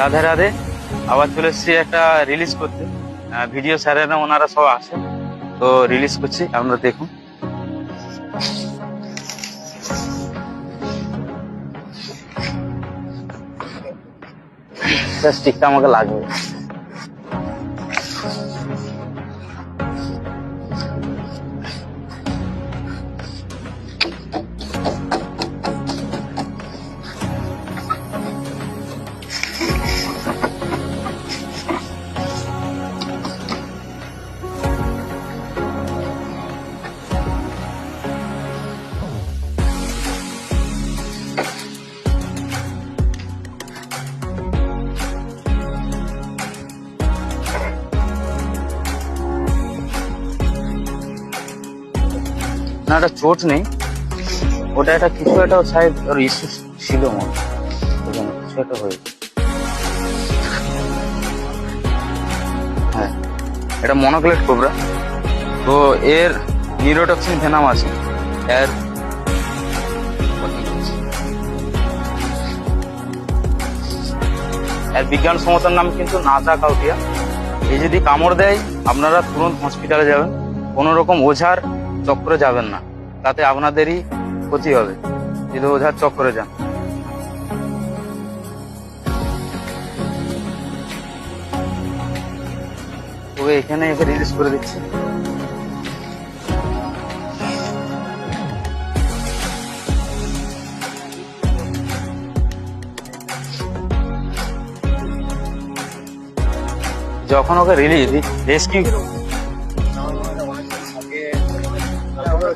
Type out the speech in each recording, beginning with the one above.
রাধে রাধে। আবার চলে এসেছি একটা রিলিজ করতে। ভিডিও স্যারেরা ওনারা সব আসে, তো রিলিজ করছি, আপনারা দেখুন। স্টিকটা আমাকে লাগবে। না, এটা চোট নেই, ওটা একটা কিছু একটা সাইড ওর ইস্যু ছিল মনে হয়, ওখানে কিছু একটা হয়েছে। হ্যাঁ, এটা মনোক্লেট কোবরা। তো এর নিউরোটক্সিন ভেনাম আছে। এর এর বিজ্ঞানসম্মত নাম কিন্তু নাজা কাউটিয়া। এই যদি কামড় দেয় আপনারা তুরন্ত হসপিটালে যাবেন, কোনো রকম ওঝার চক্করে যাবেন না, তাতে আপনাদেরই ক্ষতি হবে যদি ওঝার চক্করে যান। তবে এখানে একে রিলিজ করে দিচ্ছি। যখন ওকে রিলিজ রেস্কিউ,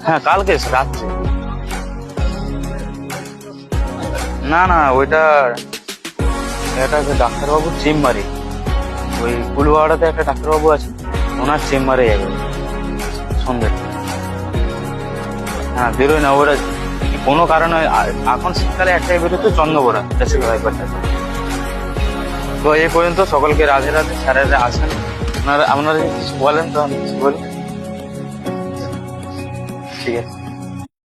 হ্যাঁ কালকে রাত্রে। না না, ওইটা এটা ডাক্তারবাবুর চেম্বারে, ওই কুলবাড়াতে একটা ডাক্তারবাবু আছে, ওনার চেম্বারে যাবে সন্ধ্যে। হ্যাঁ বেরোয় না ওরা কোনো কারণে। এখন শীতকালে একটাই বেরোতো চন্দ্রবোড়া, ব্যাপারটা। তো এই পর্যন্ত, সকলকে রাধে রাধে। স্যারেরা আসেন, আপনারা যদি কিছু বলেন তো আমি কিছু বলি, ঠিক আছে।